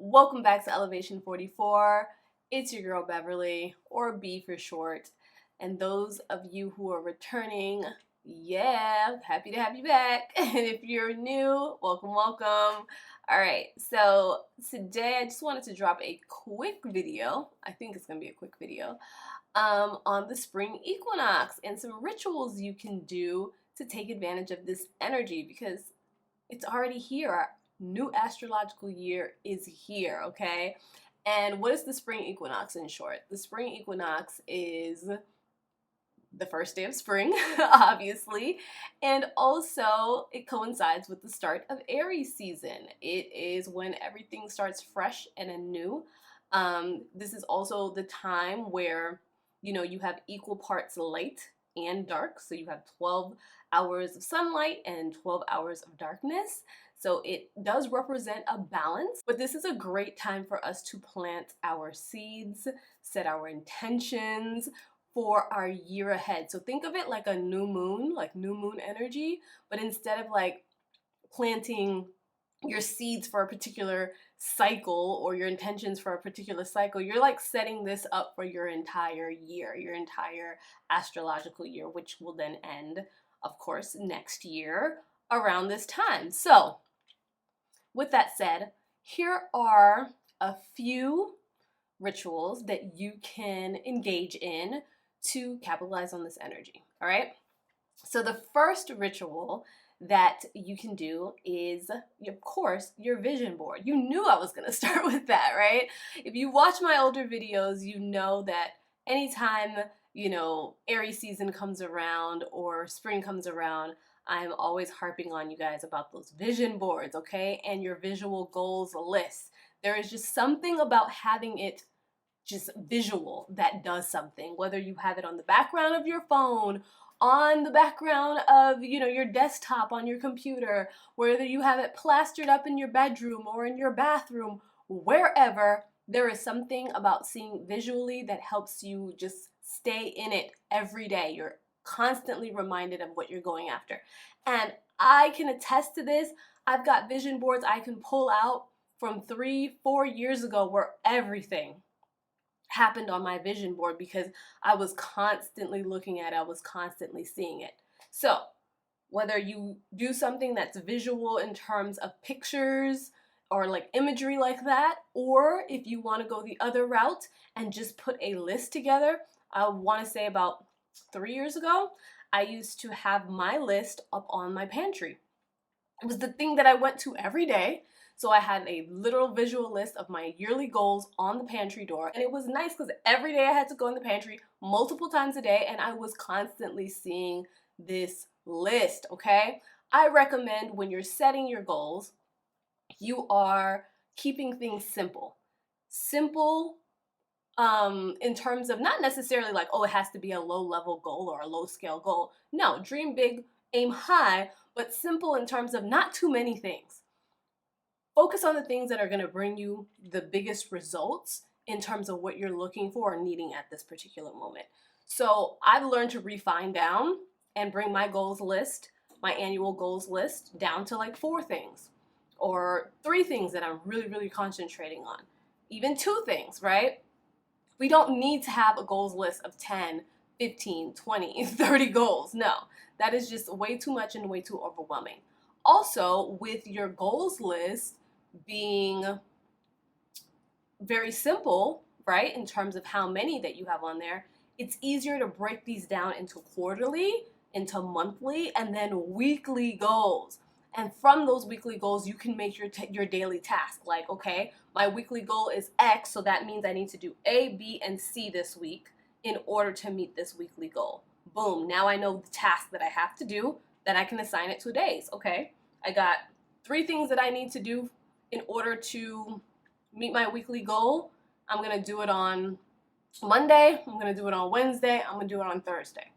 Welcome back to Elevation 44. It's your girl Beverly, or B for short. And those of you who are returning, yeah, happy to have you back. And if you're new, welcome, welcome. All right, so today I just wanted to drop a quick video. I think it's gonna be a quick video on the spring equinox and some rituals you can do to take advantage of this energy because it's already here. Our new astrological year is here, okay? And what is the spring equinox in short? The spring equinox is the first day of spring, obviously, and also it coincides with the start of Aries season. It is when everything starts fresh and anew. This is also the time where, you have equal parts light and dark. So you have 12 hours of sunlight and 12 hours of darkness. So it does represent a balance, but this is a great time for us to plant our seeds, set our intentions for our year ahead. So think of it like a new moon, like new moon energy, but instead of like planting your seeds for a particular cycle or your intentions for a particular cycle, you're like setting this up for your entire year, your entire astrological year, which will then end, of course, next year around this time. So with that said, here are a few rituals that you can engage in to capitalize on this energy. All right. So the first ritual that you can do is, of course, your vision board. You knew I was going to start with that, right? If you watch my older videos, you know that anytime, Aries season comes around or spring comes around, I'm always harping on you guys about those vision boards, okay? And your visual goals list. There is just something about having it just visual that does something, whether you have it on the background of your phone, on the background of your desktop on your computer, whether you have it plastered up in your bedroom or in your bathroom, wherever. There is something about seeing visually that helps you just stay in it every day. You're constantly reminded of what you're going after, and I can attest to this. I've got vision boards I can pull out from 3-4 years ago where everything happened on my vision board because I was constantly looking at it, I was constantly seeing it. So whether you do something that's visual in terms of pictures or like imagery like that, or if you want to go the other route and just put a list together, I want to say about 3 years ago, I used to have my list up on my pantry. It was the thing that I went to every day. So I had a literal visual list of my yearly goals on the pantry door. And it was nice because every day I had to go in the pantry multiple times a day and I was constantly seeing this list, okay? I recommend when you're setting your goals, you are keeping things simple. Simple in terms of not necessarily like, oh, it has to be a low level goal or a low scale goal. No, dream big, aim high, but simple in terms of not too many things. Focus on the things that are going to bring you the biggest results in terms of what you're looking for or needing at this particular moment. So I've learned to refine down and bring my goals list, my annual goals list, down to like 4 things or 3 things that I'm really, really concentrating on. Even 2 things, right? We don't need to have a goals list of 10, 15, 20, 30 goals. No, that is just way too much and way too overwhelming. Also, with your goals list being very simple, right, in terms of how many that you have on there, it's easier to break these down into quarterly, into monthly, and then weekly goals. And from those weekly goals, you can make your daily task. Like, okay, my weekly goal is X, so that means I need to do A, B, and C this week in order to meet this weekly goal. Boom, now I know the task that I have to do, then I can assign it to days. Okay, I got 3 things that I need to do in order to meet my weekly goal. I'm going to do it on Monday, I'm going to do it on Wednesday, I'm going to do it on Thursday.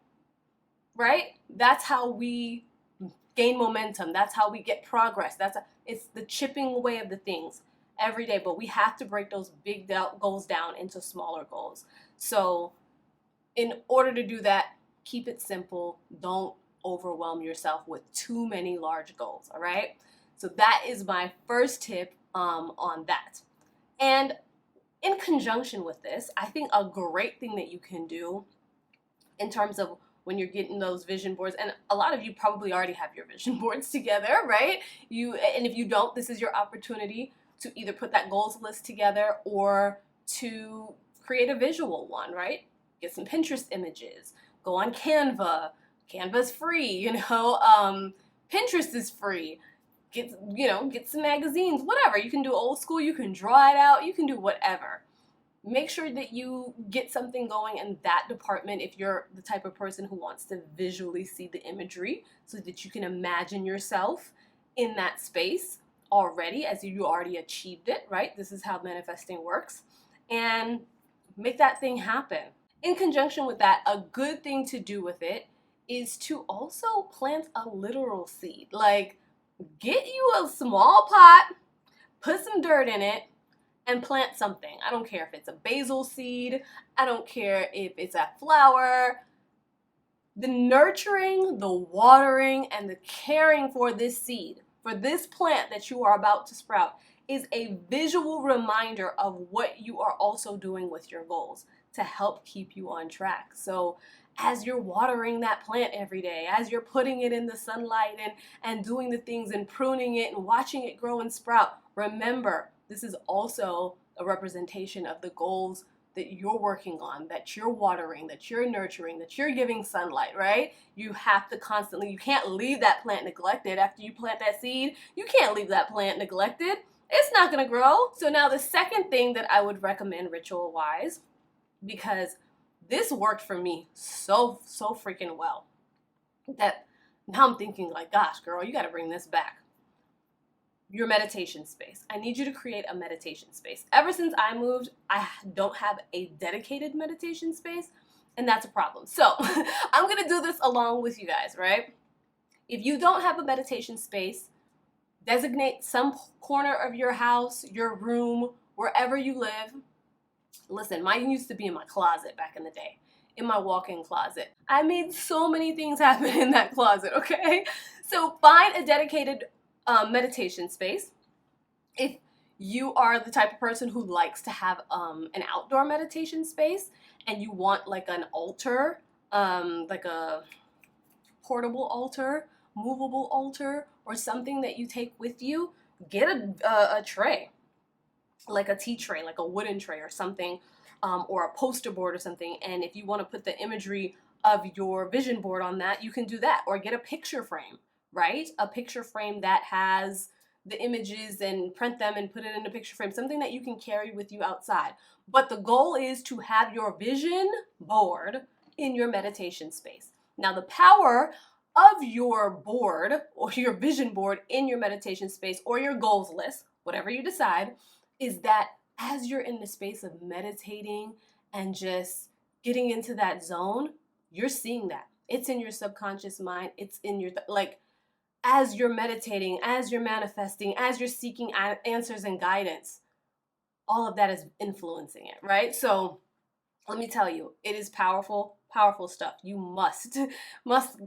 Right? That's how we gain momentum. That's how we get progress. It's the chipping away of the things every day, but we have to break those big goals down into smaller goals. So in order to do that, keep it simple. Don't overwhelm yourself with too many large goals, all right? So that is my first tip on that. And in conjunction with this, I think a great thing that you can do in terms of when you're getting those vision boards, and a lot of you probably already have your vision boards together, right? And if you don't, this is your opportunity to either put that goals list together or to create a visual one, right? Get some Pinterest images, go on Canva. Canva's free, Pinterest is free. Get some magazines, whatever. You can do old school, you can draw it out, you can do whatever. Make sure that you get something going in that department if you're the type of person who wants to visually see the imagery so that you can imagine yourself in that space already as you already achieved it, right? This is how manifesting works. And make that thing happen. In conjunction with that, a good thing to do with it is to also plant a literal seed. Like, get you a small pot, put some dirt in it, and plant something. I don't care if it's a basil seed. I don't care if it's a flower. The nurturing, the watering, and the caring for this seed, for this plant that you are about to sprout, is a visual reminder of what you are also doing with your goals to help keep you on track. So as you're watering that plant every day, as you're putting it in the sunlight and doing the things and pruning it and watching it grow and sprout, remember, this is also a representation of the goals that you're working on, that you're watering, that you're nurturing, that you're giving sunlight, right? You have to constantly, you can't leave that plant neglected after you plant that seed. You can't leave that plant neglected. It's not gonna grow. So now the second thing that I would recommend ritual-wise, because this worked for me so freaking well, that now I'm thinking like, gosh, girl, you gotta bring this back. Your meditation space. I need you to create a meditation space. Ever since I moved, I don't have a dedicated meditation space, and that's a problem. So I'm gonna do this along with you guys, right? If you don't have a meditation space, designate some corner of your house, your room, wherever you live. Listen, mine used to be in my closet back in the day, in my walk-in closet. I made so many things happen in that closet, okay? So find a dedicated meditation space. If you are the type of person who likes to have an outdoor meditation space and you want like an altar, like a portable altar, movable altar, or something that you take with you, get a tray, like a tea tray, like a wooden tray or something, or a poster board or something. And if you want to put the imagery of your vision board on that, you can do that. Or get a picture frame, right? A picture frame that has the images and print them and put it in a picture frame, something that you can carry with you outside. But the goal is to have your vision board in your meditation space. Now, the power of your board or your vision board in your meditation space or your goals list, whatever you decide, is that as you're in the space of meditating and just getting into that zone, you're seeing that. It's in your subconscious mind. It's in your, as you're meditating, as you're manifesting, as you're seeking answers and guidance, all of that is influencing it, right? So let me tell you, it is powerful, powerful stuff. You must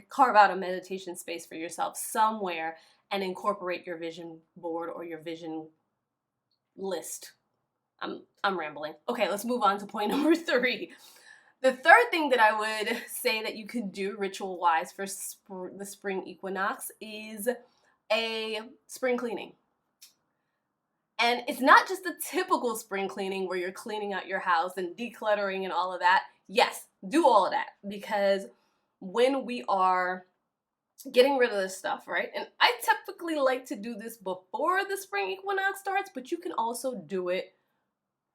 carve out a meditation space for yourself somewhere and incorporate your vision board or your vision list. I'm rambling. Okay, let's move on to point number 3. The third thing that I would say that you could do ritual-wise for the spring equinox is a spring cleaning. And it's not just the typical spring cleaning where you're cleaning out your house and decluttering and all of that. Yes, do all of that, because when we are getting rid of this stuff, right? And I typically like to do this before the spring equinox starts, but you can also do it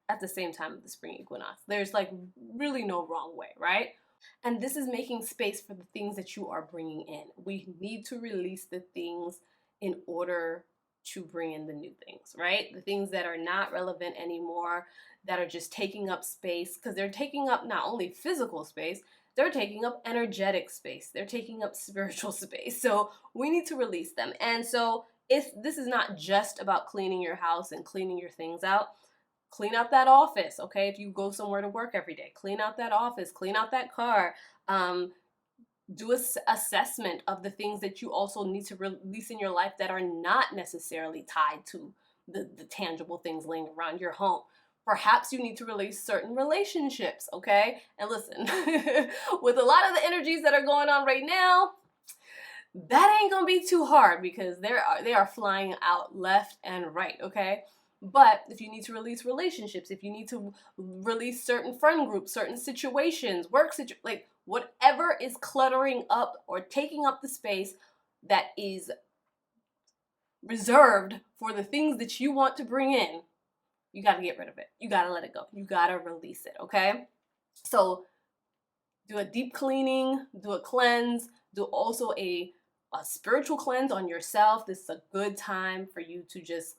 at the same time of the spring equinox. There's like really no wrong way, right? And this is making space for the things that you are bringing in. We need to release the things in order to bring in the new things, right? The things that are not relevant anymore, that are just taking up space, because they're taking up not only physical space, they're taking up energetic space. They're taking up spiritual space. So we need to release them. And so this is not just about cleaning your house and cleaning your things out. Clean out that office, okay? If you go somewhere to work every day, clean out that office, clean out that car. Do an assessment of the things that you also need to release in your life that are not necessarily tied to the tangible things laying around your home. Perhaps you need to release certain relationships, okay? And listen, with a lot of the energies that are going on right now, that ain't gonna be too hard because they are flying out left and right, okay? But if you need to release relationships, if you need to release certain friend groups, certain situations, like whatever is cluttering up or taking up the space that is reserved for the things that you want to bring in, you got to get rid of it. You got to let it go. You got to release it, okay? So do a deep cleaning, do a cleanse, do also a spiritual cleanse on yourself. This is a good time for you to just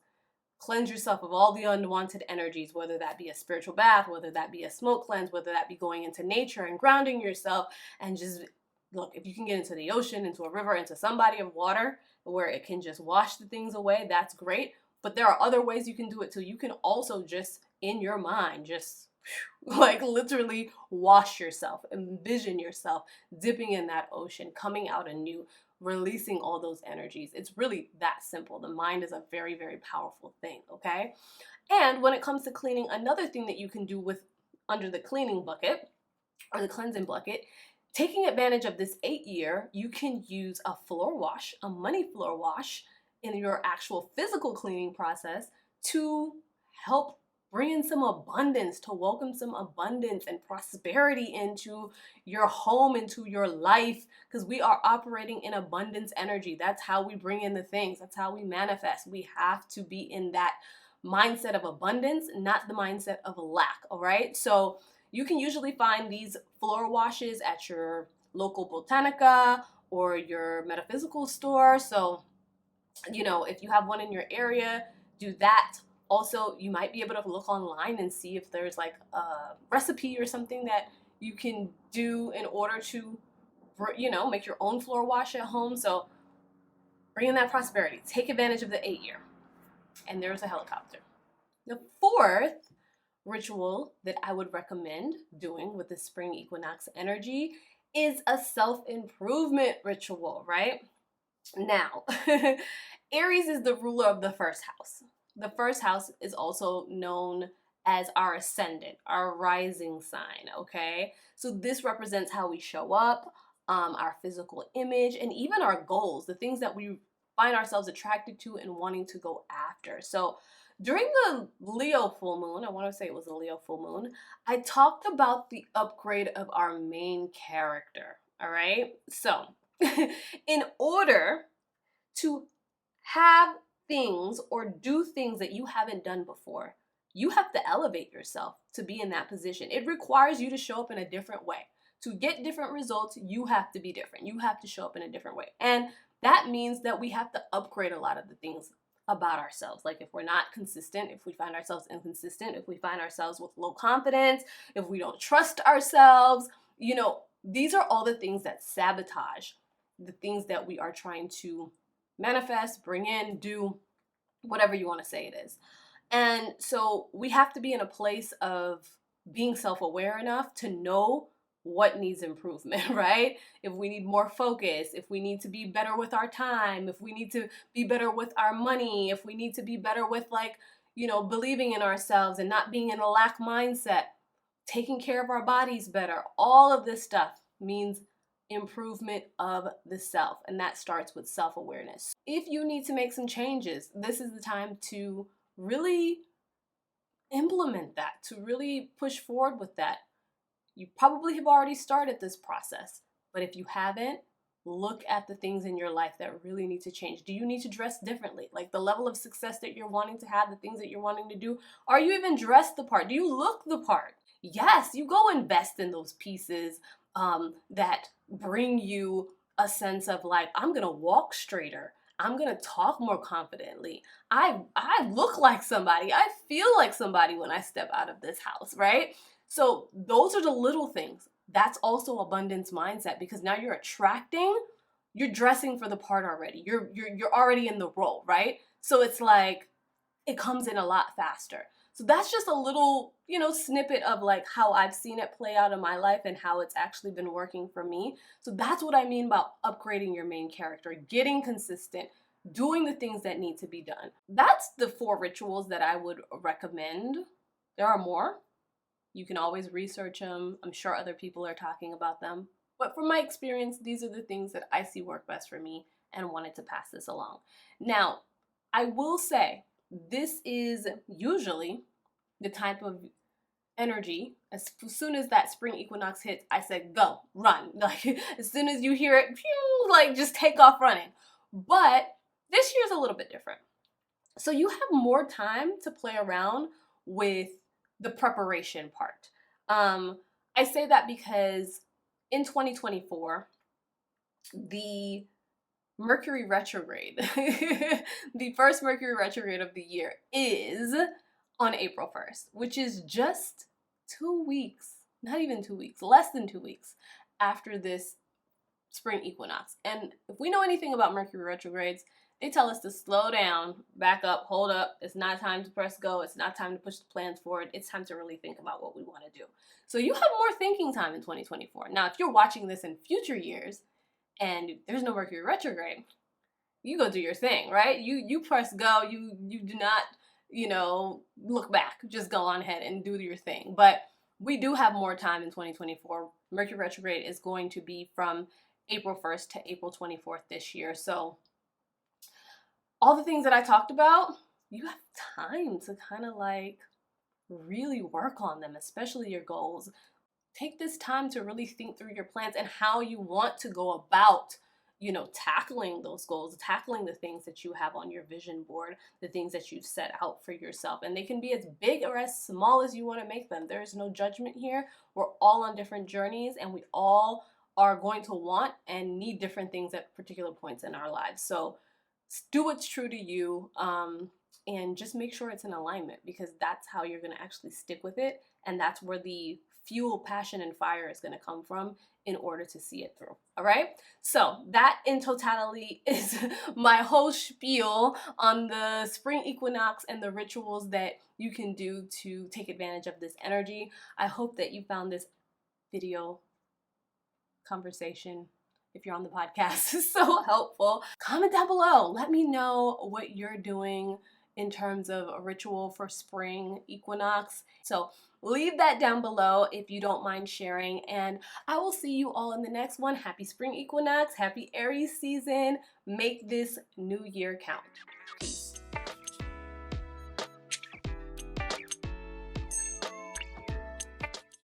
cleanse yourself of all the unwanted energies, whether that be a spiritual bath, whether that be a smoke cleanse, whether that be going into nature and grounding yourself. And just look, if you can get into the ocean, into a river, into some body of water where it can just wash the things away, that's great. But there are other ways you can do it too. You can also just in your mind, just like literally wash yourself, envision yourself dipping in that ocean, coming out anew, releasing all those energies. It's really that simple. The mind is a very, very powerful thing, okay? And when it comes to cleaning, another thing that you can do with under the cleaning bucket or the cleansing bucket, taking advantage of this 8-year, you can use a floor wash, a money floor wash in your actual physical cleaning process to help bring in some abundance, to welcome some abundance and prosperity into your home, into your life, because we are operating in abundance energy. That's how we bring in the things. That's how we manifest. We have to be in that mindset of abundance, not the mindset of lack, all right? So you can usually find these floor washes at your local Botanica or your metaphysical store. So, you know, if you have one in your area, do that. Also, you might be able to look online and see if there's like a recipe or something that you can do in order to, you know, make your own floor wash at home. So bring in that prosperity. Take advantage of the 8-year. And there's a helicopter. The fourth ritual that I would recommend doing with the spring equinox energy is a self-improvement ritual, right? Now, Aries is the ruler of the first house. The first house is also known as our ascendant, our rising sign, okay? So this represents how we show up, our physical image, and even our goals, the things that we find ourselves attracted to and wanting to go after. So during the Leo full moon, I want to say it was the Leo full moon, I talked about the upgrade of our main character, all right? So in order to have things or do things that you haven't done before, you have to elevate yourself to be in that position. It requires you to show up in a different way. To get different results, you have to be different. You have to show up in a different way. And that means that we have to upgrade a lot of the things about ourselves. Like if we're not consistent, if we find ourselves inconsistent, if we find ourselves with low confidence, if we don't trust ourselves, you know, these are all the things that sabotage the things that we are trying to manifest, bring in, do, whatever you want to say it is. And so we have to be in a place of being self-aware enough to know what needs improvement, right? If we need more focus, if we need to be better with our time, if we need to be better with our money, if we need to be better with, like, you know, believing in ourselves and not being in a lack mindset, taking care of our bodies better, all of this stuff means improvement of the self, and that starts with self-awareness. If you need to make some changes, this is the time to really implement that, to really push forward with that. You probably have already started this process, but if you haven't, look at the things in your life that really need to change. Do you need to dress differently? Like the level of success that you're wanting to have, the things that you're wanting to do, are you even dressed the part? Do you look the part? Yes, you go invest in those pieces that bring you a sense of like, I'm gonna walk straighter. I'm gonna talk more confidently. I look like somebody. I feel like somebody when I step out of this house, right? So those are the little things. That's also abundance mindset, because now you're attracting, you're dressing for the part already. You're already in the role, right? So it's like it comes in a lot faster. So that's just a little, you know, snippet of like how I've seen it play out in my life and how it's actually been working for me. So that's what I mean about upgrading your main character, getting consistent, doing the things that need to be done. That's the 4 rituals that I would recommend. There are more. You can always research them. I'm sure other people are talking about them. But from my experience, these are the things that I see work best for me and wanted to pass this along. Now, I will say this is usually the type of energy. As soon as that spring equinox hits, I said, go, run. Like, as soon as you hear it, phew, like, just take off running. But this year's a little bit different. So you have more time to play around with the preparation part. I say that because in 2024, the Mercury retrograde, the first Mercury retrograde of the year is on April 1st, which is just 2 weeks, not even 2 weeks, less than 2 weeks after this spring equinox. And if we know anything about Mercury retrogrades, they tell us to slow down, back up, hold up. It's not time to press go. It's not time to push the plans forward. It's time to really think about what we want to do. So you have more thinking time in 2024. Now, if you're watching this in future years and there's no Mercury retrograde, you go do your thing, right? You press go. You do not, look back. Just go on ahead and do your thing. But we do have more time in 2024. Mercury retrograde is going to be from April 1st to April 24th this year. So all the things that I talked about, you have time to kind of like really work on them, especially your goals. Take this time to really think through your plans and how you want to go about, tackling those goals, tackling the things that you have on your vision board, the things that you've set out for yourself. And they can be as big or as small as you want to make them. There is no judgment here. We're all on different journeys and we all are going to want and need different things at particular points in our lives. So do what's true to you, and just make sure it's in alignment, because that's how you're going to actually stick with it, and that's where the fuel, passion, and fire is going to come from in order to see it through. All right? So that in totality is my whole spiel on the spring equinox and the rituals that you can do to take advantage of this energy. I hope that you found this video conversation, if you're on the podcast, is so helpful. Comment down below. Let me know what you're doing in terms of a ritual for spring equinox. So leave that down below if you don't mind sharing, and I will see you all in the next one. Happy spring equinox, happy Aries season. Make this new year count. Peace.